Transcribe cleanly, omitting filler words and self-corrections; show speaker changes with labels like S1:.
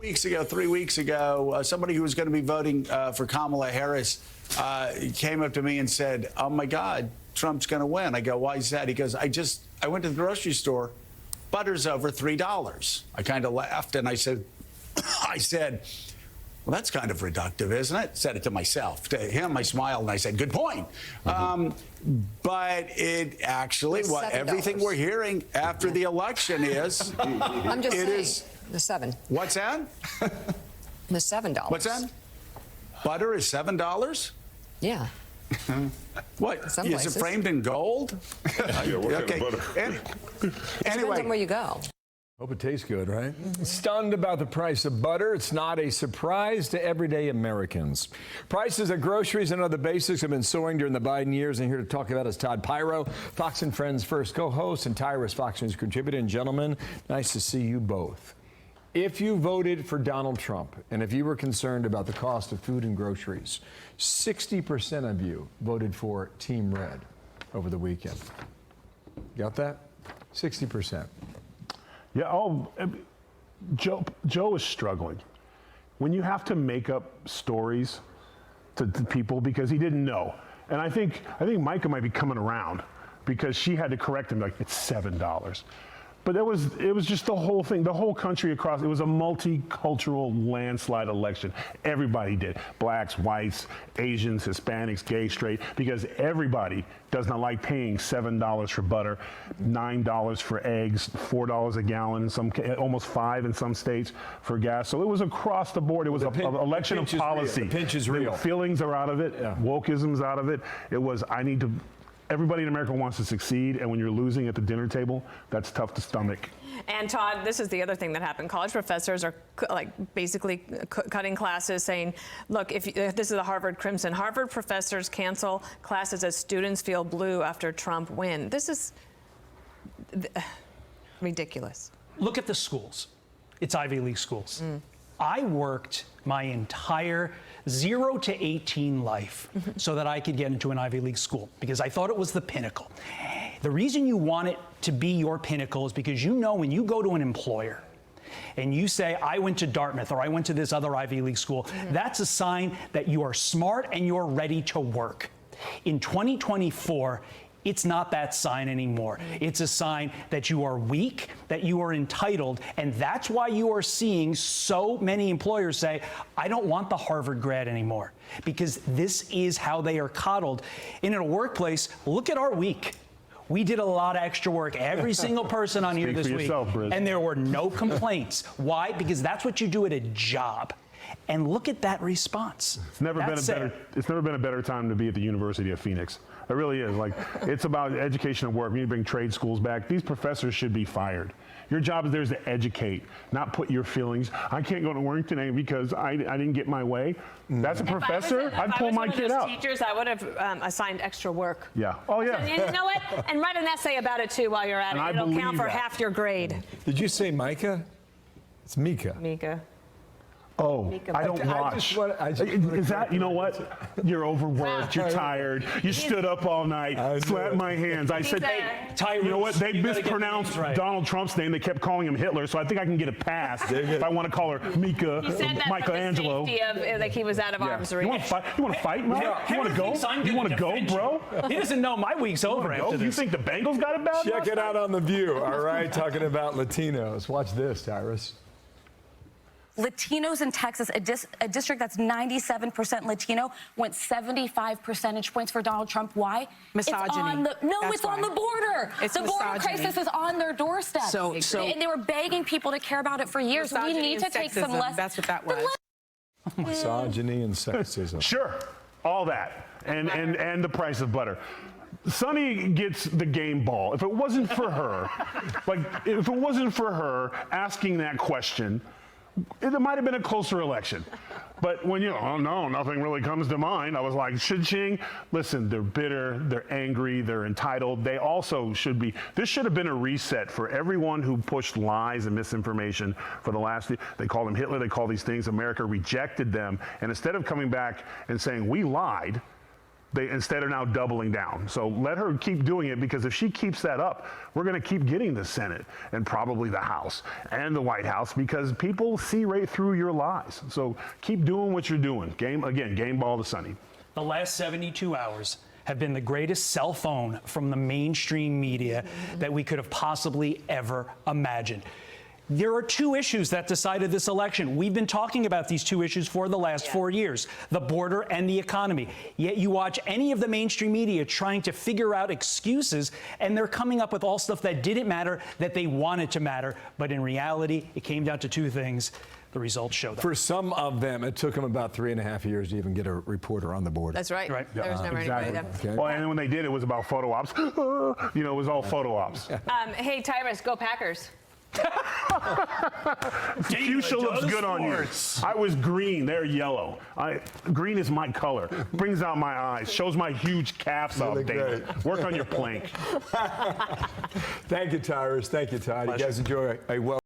S1: 3 weeks ago, somebody who was going to be voting for Kamala Harris came up to me and said, "Oh my God, Trump's going to win." I go, "Why is that?" He goes, I went to the grocery store, butter's over $3. I kind of laughed and I said, well, that's kind of reductive, isn't it? Said it to myself. To him, I smiled and I said, "Good point." But it actually, everything we're hearing after the election is,
S2: I'm just saying. The $7.
S1: What's that?
S2: The $7.
S1: What's that? Butter is $7?
S2: Yeah.
S1: What? Is it framed in gold?
S3: Yeah, what kind of butter?
S2: Depends on where you go.
S4: Hope it tastes good, right? Stunned about the price of butter. It's not a surprise to everyday Americans. Prices at groceries and other basics have been soaring during the Biden years. And here to talk about is Todd Pyro, Fox and Friends first co-host, and Tyrus, Fox News contributor. And gentlemen, nice to see you both. If you voted for Donald Trump, and if you were concerned about the cost of food and groceries, 60% of you voted for Team Red over the weekend. Got that? 60%.
S3: Yeah, Joe is struggling. When you have to make up stories to people because he didn't know. And I think Micah might be coming around because she had to correct him, like, it's $7. But it was just the whole thing, the whole country across. It was a multicultural landslide election. Everybody did. Blacks, whites, Asians, Hispanics, gay, straight, because everybody does not like paying $7 for butter, $9 for eggs, $4 a gallon, almost $5 in some states for gas. So it was across the board. It was an election of policy.
S4: The pinch is real.
S3: The feelings are out of it. Yeah. Wokeism's out of it. It was, everybody in America wants to succeed, and when you're losing at the dinner table, that's tough to stomach.
S5: And Todd, this is the other thing that happened. College professors are basically cutting classes, saying, look, this is the Harvard Crimson. Harvard professors cancel classes as students feel blue after Trump win. This is ridiculous.
S6: Look at the schools. It's Ivy League schools. I worked my entire 0 to 18 life so that I could get into an Ivy League school because I thought it was the pinnacle. The reason you want it to be your pinnacle is because you know when you go to an employer and you say, I went to Dartmouth or I went to this other Ivy League school, that's a sign that you are smart and you're ready to work. In 2024, it's not that sign anymore. It's a sign that you are weak, that you are entitled, and that's why you are seeing so many employers say, I don't want the Harvard grad anymore, because this is how they are coddled. In a workplace, look at our week. We did a lot of extra work, every single person on here this week, and there were no complaints. Why? Because that's what you do at a job. And look at that response. It's never
S3: been a better time to be at the University of Phoenix. It really is. Like, it's about education and work. We need to bring trade schools back. These professors should be fired. Your job is there to educate, not put your feelings. I can't go to work today because I didn't get my way. That's a professor. I'd pull my kid out.
S5: Teachers, I would have assigned extra work.
S3: Yeah. Oh, yeah.
S5: And you know what? And write an essay about it, too, while you're at it. It'll count for half your grade.
S4: Did you say Micah? It's Mika.
S5: Mika.
S3: Oh, I don't watch. Is that, you know what? You're overworked, you're tired, you stood up all night, slapped my hands. I said, hey, Tyrus, you know what? They mispronounced Donald Trump's name. They kept calling him Hitler, so I think I can get a pass if I want to call her Mika, Michelangelo.
S5: Like he was out of arm's reach.
S3: You want to fight, bro? You want to go? You want to go, bro?
S6: He doesn't know my week's over after this.
S3: You think the Bengals got it bad?
S4: Check it out on The View, all right? Talking about Latinos. Watch this, Tyrus.
S7: Latinos in Texas, a district that's 97% Latino, went 75 percentage points for Donald Trump. Why?
S8: Misogyny.
S7: It's on the border. The border crisis is on their doorstep. And they were begging people to care about it for years. We need to take some lessons.
S8: That's what that was.
S4: Misogyny and sexism.
S3: Sure, all that, and the price of butter. Sonny gets the game ball. If it wasn't for her, asking that question, it might have been a closer election. But when oh no, nothing really comes to mind, I was like, cha-ching. Listen, they're bitter, they're angry, they're entitled. They also should be, this should have been a reset for everyone who pushed lies and misinformation for the last, they called him Hitler, they call these things, America rejected them. And instead of coming back and saying, we lied, They instead are now doubling down. So let her keep doing it, because if she keeps that up, we're going to keep getting the Senate and probably the House and the White House, because people see right through your lies. So keep doing what you're doing. Game ball to Sonny.
S6: The last 72 hours have been the greatest cell phone from the mainstream media that we could have possibly ever imagined. There are two issues that decided this election. We've been talking about these two issues for the last 4 years, the border and the economy. Yet you watch any of the mainstream media trying to figure out excuses, and they're coming up with all stuff that didn't matter, that they wanted to matter. But in reality, it came down to two things. The results showed that.
S4: For some of them, it took them about 3.5 years to even get a reporter on the board.
S5: That's right.
S6: Right.
S5: There was never anybody there.
S4: Okay.
S3: Well, and then when they did, it was about photo ops. You know, it was all photo ops.
S5: Hey, Tyrus, go Packers.
S3: Fuchsia looks good on you. I was green, they're yellow. Green is my color. Brings out my eyes, shows my huge calves out there. Work on your plank.
S4: Thank you, Tyrus. Thank you, Todd. You guys enjoy a well